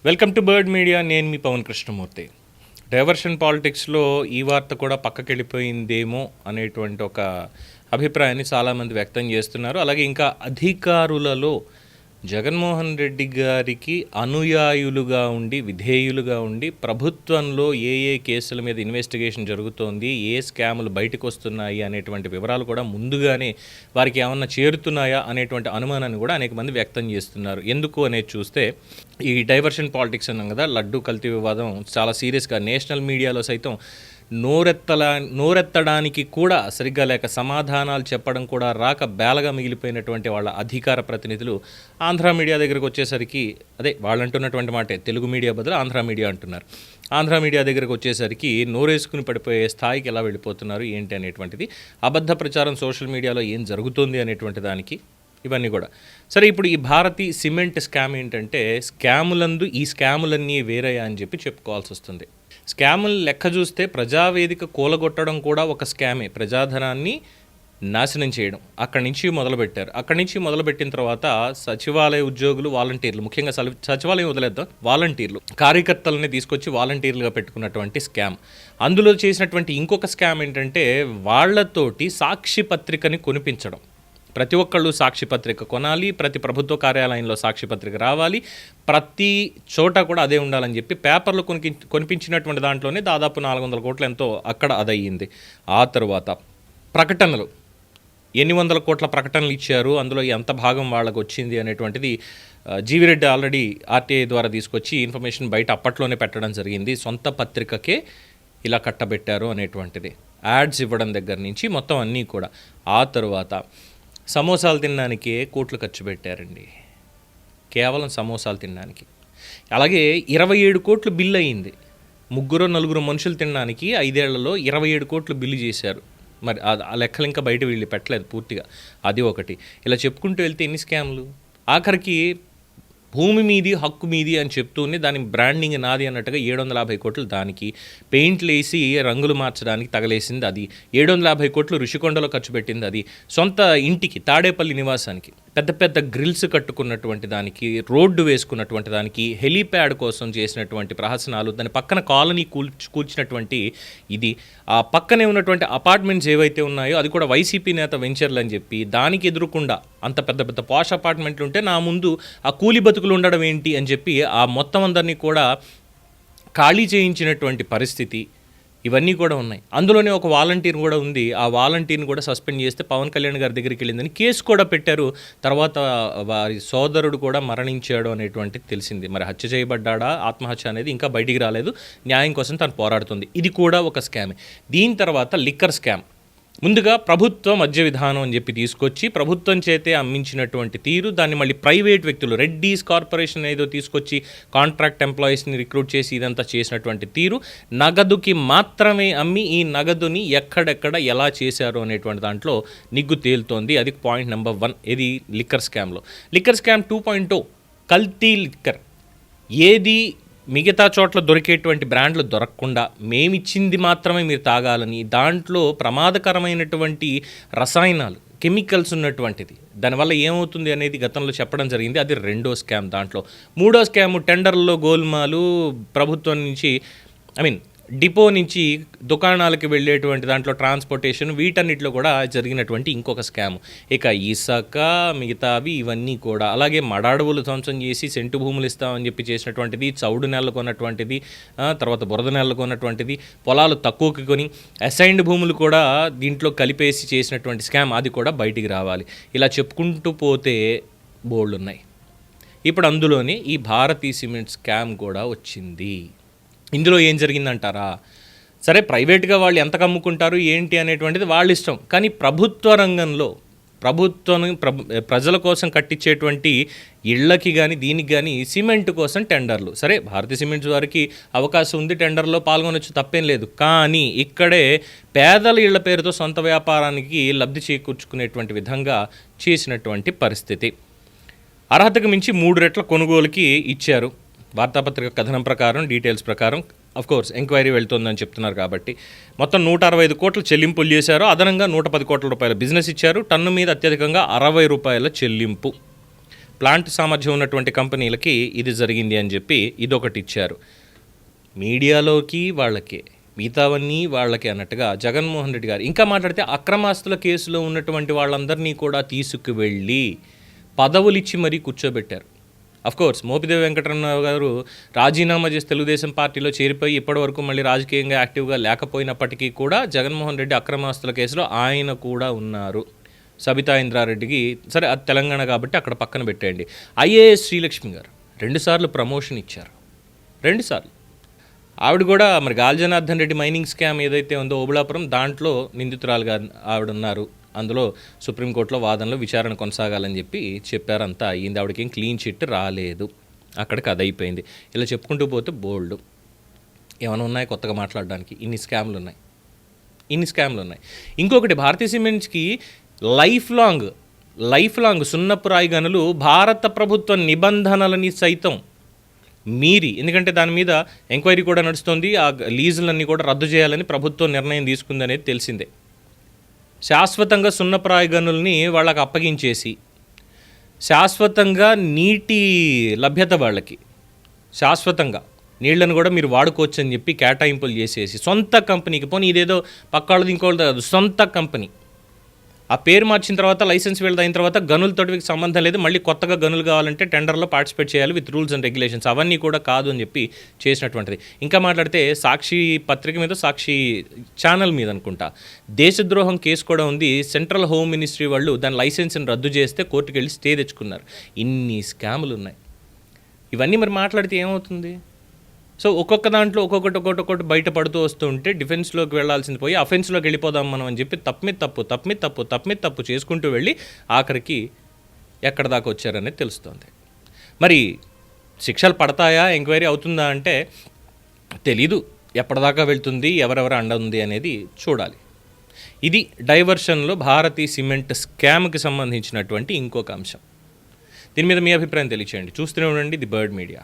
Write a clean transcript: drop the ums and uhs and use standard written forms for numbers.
Welcome to bird media. నేను మీ Pawan Krishnamurthy. Diversion పాలిటిక్స్లో ఈ వార్త కూడా పక్కకెళ్ళిపోయిందేమో అనేటువంటి ఒక అభిప్రాయాన్ని చాలామంది వ్యక్తం చేస్తున్నారు. అలాగే ఇంకా అధికారులలో జగన్మోహన్ రెడ్డి గారికి అనుయాయులుగా ఉండి, విధేయులుగా ఉండి, ప్రభుత్వంలో ఏ ఏ కేసుల మీద ఇన్వెస్టిగేషన్ జరుగుతోంది, ఏ స్కాములు బయటకు వస్తున్నాయి అనేటువంటి వివరాలు కూడా ముందుగానే వారికి ఏమన్నా చేరుతున్నాయా అనేటువంటి అనుమానాన్ని కూడా అనేక మంది వ్యక్తం చేస్తున్నారు. ఎందుకు అనేది చూస్తే, ఈ డైవర్షన్ పాలిటిక్స్ అన్నాం కదా, లడ్డూ కల్తీ వివాదం చాలా సీరియస్గా నేషనల్ మీడియాలో సైతం నోరెత్తడానికి కూడా సరిగ్గా లేక, సమాధానాలు చెప్పడం కూడా రాక బేలగా మిగిలిపోయినటువంటి వాళ్ళ అధికార ప్రతినిధులు ఆంధ్ర మీడియా దగ్గరకు వచ్చేసరికి, అదే వాళ్ళు అంటున్నటువంటి మాటే, తెలుగు మీడియా బదులు ఆంధ్ర మీడియా అంటున్నారు. ఆంధ్ర మీడియా దగ్గరకు వచ్చేసరికి నోరేసుకుని పడిపోయే స్థాయికి ఎలా వెళ్ళిపోతున్నారు ఏంటి అనేటువంటిది, అబద్ధ ప్రచారం సోషల్ మీడియాలో ఏం జరుగుతుంది అనేటువంటి దానికి ఇవన్నీ కూడా. సరే, ఇప్పుడు ఈ భారతీ సిమెంట్ స్కామ్ ఏంటంటే, స్కాములందు ఈ స్కాములన్నీ వేరయ్యా అని చెప్పి చెప్పుకోవాల్సి వస్తుంది. స్కాములు లెక్క చూస్తే ప్రజావేదిక కూలగొట్టడం కూడా ఒక స్కామే, ప్రజాధనాన్ని నాశనం చేయడం. అక్కడి నుంచి మొదలుపెట్టారు. అక్కడి నుంచి మొదలుపెట్టిన తర్వాత సచివాలయ ఉద్యోగులు, వాలంటీర్లు, ముఖ్యంగా సచివాలయం వదిలేద్దాం, వాలంటీర్లు, కార్యకర్తలని తీసుకొచ్చి వాలంటీర్లుగా పెట్టుకున్నటువంటి స్కామ్. అందులో చేసినటువంటి ఇంకొక స్కామ్ ఏంటంటే, వాళ్లతోటి సాక్షి పత్రికని కొనిపించడం. ప్రతి ఒక్కళ్ళు సాక్షి పత్రిక కొనాలి, ప్రతి ప్రభుత్వ కార్యాలయంలో సాక్షి పత్రిక రావాలి, ప్రతి చోట కూడా అదే ఉండాలని చెప్పి పేపర్లు కొనిపించినటువంటి దాంట్లోనే దాదాపు 400 కోట్లు ఎంతో అక్కడ అదయ్యింది. ఆ తర్వాత ప్రకటనలు, ఎన్ని వందల కోట్ల ప్రకటనలు ఇచ్చారు, అందులో ఎంత భాగం వాళ్ళకు వచ్చింది అనేటువంటిది జీవిరెడ్డి ఆల్రెడీ ఆర్టీఐ ద్వారా తీసుకొచ్చి ఇన్ఫర్మేషన్ బయట అప్పట్లోనే పెట్టడం జరిగింది. సొంత పత్రికకే ఇలా కట్టబెట్టారు అనేటువంటిది, యాడ్స్ ఇవ్వడం దగ్గర నుంచి మొత్తం అన్నీ కూడా. ఆ తర్వాత సమోసాలు తినడానికే కోట్లు ఖర్చు పెట్టారండి, కేవలం సమోసాలు తినడానికి. అలాగే 27 కోట్లు బిల్లు అయ్యింది. 3-4 మనుషులు తినడానికి 5 ఏళ్లలో 27 కోట్లు బిల్లు చేశారు. మరి ఆ లెక్కలు ఇంకా బయట వీళ్ళు పెట్టలేదు పూర్తిగా. అది ఒకటి. ఇలా చెప్పుకుంటూ వెళ్తే ఎన్ని స్కామ్లు. ఆఖరికి భూమి మీది, హక్కు మీది అని చెప్తూనే దాని బ్రాండింగ్ నాది అన్నట్టుగా 750 కోట్లు దానికి, పెయింట్లు వేసి రంగులు మార్చడానికి తగలేసింది అది, 750 కోట్లు ఋషికొండలో ఖర్చు పెట్టింది అది, సొంత ఇంటికి తాడేపల్లి నివాసానికి పెద్ద పెద్ద గ్రిల్స్ కట్టుకున్నటువంటి దానికి, రోడ్డు వేసుకున్నటువంటి దానికి, హెలీప్యాడ్ కోసం చేసినటువంటి ప్రహసనాలు, దాని పక్కన కాలనీ కూల్చినటువంటి ఇది, ఆ పక్కనే ఉన్నటువంటి అపార్ట్మెంట్స్ ఏవైతే ఉన్నాయో అది కూడా వైసీపీ నేత వెంచర్లు అని చెప్పి, దానికి ఎదురుకుండా అంత పెద్ద పెద్ద పాష్ అపార్ట్మెంట్లు ఉంటే నా ముందు ఆ కూలి బతుకులు ఉండడం ఏంటి అని చెప్పి ఆ మొత్తం అందరినీ కూడా ఖాళీ చేయించినటువంటి పరిస్థితి, ఇవన్నీ కూడా ఉన్నాయి. అందులోనే ఒక వాలంటీర్ కూడా ఉంది. ఆ వాలంటీర్ని కూడా సస్పెండ్ చేస్తే పవన్ కళ్యాణ్ గారి దగ్గరికి వెళ్ళిందని కేసు కూడా పెట్టారు. తర్వాత వారి సోదరుడు కూడా మరణించాడు అనేటువంటిది తెలిసింది. మరి హత్య చేయబడ్డాడా, ఆత్మహత్య అనేది ఇంకా బయటికి రాలేదు. న్యాయం కోసం తను పోరాడుతుంది. ఇది కూడా ఒక స్కామే. దీని తర్వాత లిక్కర్ స్కామ్. ముందుగా ప్రభుత్వ మద్య విధానం అని చెప్పి తీసుకొచ్చి ప్రభుత్వం చేతే అమ్మించినటువంటి తీరు, దాన్ని మళ్ళీ ప్రైవేట్ వ్యక్తులు, రెడ్డీస్ కార్పొరేషన్ ఏదో తీసుకొచ్చి కాంట్రాక్ట్ ఎంప్లాయీస్ని రిక్రూట్ చేసి ఇదంతా చేసినటువంటి తీరు, నగదుకి మాత్రమే అమ్మి ఈ నగదుని ఎక్కడెక్కడ ఎలా చేశారు అనేటువంటి దాంట్లో నిగ్గు తేలుతోంది. అది పాయింట్ నెంబర్ 1. ఇది లిక్కర్ స్కామ్లో. లిక్కర్ స్కామ్ 2.0, కల్తీ లిక్కర్. ఏది మిగతా చోట్ల దొరికేటువంటి బ్రాండ్లు దొరకకుండా మేమిచ్చింది మాత్రమే మీరు తాగాలని, దాంట్లో ప్రమాదకరమైనటువంటి రసాయనాలు, కెమికల్స్ ఉన్నటువంటిది, దానివల్ల ఏమవుతుంది అనేది గతంలో చెప్పడం జరిగింది. అది 2వ స్కామ్. దాంట్లో 3వ స్కాము టెండర్లలో గోల్మాలు, ప్రభుత్వం నుంచి డిపో నుంచి దుకాణాలకు వెళ్ళేటువంటి దాంట్లో ట్రాన్స్పోర్టేషన్, వీటన్నిటిలో కూడా జరిగినటువంటి ఇంకొక స్కామ్. ఇక ఇసుక, మిగతావి ఇవన్నీ కూడా. అలాగే మడాడవులు ధ్వంసం చేసి సెంటు భూములు ఇస్తామని చెప్పి చేసినటువంటిది, చౌడు నెలలు కొన్నటువంటిది, తర్వాత బురద నెలలు కొన్నటువంటిది, పొలాలు తక్కువకి కొని అసైన్డ్ భూములు కూడా దీంట్లో కలిపేసి చేసినటువంటి స్కామ్, అది కూడా బయటికి రావాలి. ఇలా చెప్పుకుంటూ పోతే బోల్డ్ ఉన్నాయి. ఇప్పుడు అందులోనే ఈ భారతీ సిమెంట్ స్కామ్ కూడా వచ్చింది. ఇందులో ఏం జరిగిందంటారా? సరే, ప్రైవేట్గా వాళ్ళు ఎంత కమ్ముకుంటారు ఏంటి అనేటువంటిది వాళ్ళ ఇష్టం. కానీ ప్రభుత్వ రంగంలో ప్రజల కోసం కట్టించేటువంటి ఇళ్ళకి కానీ దీనికి కానీ సిమెంట్ కోసం టెండర్లు. సరే, భారతీయ సిమెంట్స్ వారికి అవకాశం ఉంది, టెండర్లో పాల్గొనొచ్చు, తప్పేం లేదు. కానీ ఇక్కడే పేదల ఇళ్ల పేరుతో సొంత వ్యాపారానికి లబ్ధి చేకూర్చుకునేటువంటి విధంగా చేసినటువంటి పరిస్థితి. అర్హతకు మించి 3 రెట్ల కొనుగోలుకి ఇచ్చారు. వార్తాపత్రిక కథనం ప్రకారం, డీటెయిల్స్ ప్రకారం, అఫ్కోర్స్ ఎంక్వైరీ వెళ్తుందని చెప్తున్నారు కాబట్టి, మొత్తం 165 కోట్లు చెల్లింపులు చేశారు. అదనంగా 110 కోట్ల రూపాయల బిజినెస్ ఇచ్చారు. టన్ను మీద అత్యధికంగా 60 రూపాయల చెల్లింపు. ప్లాంట్ సామర్థ్యం ఉన్నటువంటి కంపెనీలకి ఇది జరిగింది అని చెప్పి ఇదొకటి ఇచ్చారు. మీడియాలోకి వాళ్ళకే, మిగతావన్నీ వాళ్ళకే అన్నట్టుగా జగన్మోహన్ రెడ్డి గారు ఇంకా మాట్లాడితే అక్రమాస్తుల కేసులో ఉన్నటువంటి వాళ్ళందరినీ కూడా తీసుకువెళ్ళి పదవులిచ్చి మరీ కూర్చోబెట్టారు. అఫ్కోర్స్ మోపిదేవి వెంకటరమణరావు గారు రాజీనామా చేసి తెలుగుదేశం పార్టీలో చేరిపోయి ఇప్పటివరకు మళ్ళీ రాజకీయంగా యాక్టివ్గా లేకపోయినప్పటికీ కూడా జగన్మోహన్ రెడ్డి అక్రమాస్తుల కేసులో ఆయన కూడా ఉన్నారు. సబితా ఇంద్రారెడ్డికి సరే అది తెలంగాణ కాబట్టి అక్కడ పక్కన పెట్టేయండి. ఐఏఎస్ శ్రీలక్ష్మి గారు 2 సార్లు ప్రమోషన్ ఇచ్చారు, 2 సార్లు. ఆవిడ కూడా మరి గాలి జనార్దన్ రెడ్డి మైనింగ్ స్కామ్ ఏదైతే ఉందో ఓబుళాపురం, దాంట్లో నిందితురాలుగా ఆవిడ ఉన్నారు. అందులో సుప్రీంకోర్టులో వాదనలో విచారణ కొనసాగాలని చెప్పి చెప్పారంతా అయ్యింది. ఆవిడకి ఏం క్లీన్ చిట్ రాలేదు, అక్కడికి అది అయిపోయింది. ఇలా చెప్పుకుంటూ పోతే బోల్డ్ ఏమైనా ఉన్నాయి కొత్తగా మాట్లాడడానికి. ఇన్ని స్కామ్లు ఉన్నాయి. ఇంకొకటి, భారతీయ సిమెంట్స్కి లైఫ్ లాంగ్ సున్నపు రాయి గనులు భారత ప్రభుత్వ నిబంధనలని సైతం మీరి, ఎందుకంటే దాని మీద ఎంక్వైరీ కూడా నడుస్తుంది, ఆ లీజులన్నీ కూడా రద్దు చేయాలని ప్రభుత్వం నిర్ణయం తీసుకుంది అనేది తెలిసిందే. శాశ్వతంగా సున్నప్రాయ గనుల్ని వాళ్ళకి అప్పగించేసి శాశ్వతంగా నీటి లభ్యత వాళ్ళకి, శాశ్వతంగా నీళ్లను కూడా మీరు వాడుకోవచ్చు అని చెప్పి కేటాయింపులు చేసేసి సొంత కంపెనీకి, పోనీ ఇదేదో పక్కాళ్ళది ఇంకోళ్ళది కాదు, సొంత కంపెనీ. ఆ పేరు మార్చిన తర్వాత లైసెన్స్ వీళ్ళది అయిన తర్వాత గనులతోటి సంబంధం లేదు, మళ్ళీ కొత్తగా గనులు కావాలంటే టెండర్లో పార్టిసిపేట్ చేయాలి విత్ రూల్స్ అండ్ రెగ్యులేషన్స్, అవన్నీ కూడా కాదు అని చెప్పి చేసినటువంటిది. ఇంకా మాట్లాడితే సాక్షి పత్రిక మీద, సాక్షి ఛానల్ మీద అనుకుంటా దేశద్రోహం కేసు కూడా ఉంది. సెంట్రల్ హోమ్ మినిస్ట్రీ వాళ్ళు దాని లైసెన్స్ని రద్దు చేస్తే కోర్టుకు వెళ్ళి స్టే తెచ్చుకున్నారు. ఇన్ని స్కాములు ఉన్నాయి. ఇవన్నీ మరి మాట్లాడితే ఏమవుతుంది? సో ఒక్కొక్క దాంట్లో ఒక్కొక్కటి బయటపడుతూ వస్తూ ఉంటే డిఫెన్స్లోకి వెళ్లాల్సింది పోయి అఫెన్స్లోకి వెళ్ళిపోదాం మనం అని చెప్పి తప్పు చేసుకుంటూ వెళ్ళి ఆఖరికి ఎక్కడ దాకా వచ్చారనేది తెలుస్తుంది. మరి శిక్షలు పడతాయా, ఎంక్వైరీ అవుతుందా అంటే తెలీదు. ఎప్పటిదాకా వెళ్తుంది, ఎవరెవరు అండ ఉంది అనేది చూడాలి. ఇది డైవర్షన్లో భారతీ సిమెంట్ స్కామ్కి సంబంధించినటువంటి ఇంకొక అంశం. దీని మీద మీ అభిప్రాయం తెలియచేయండి. చూస్తూనే ఉండండి ది బర్డ్ మీడియా.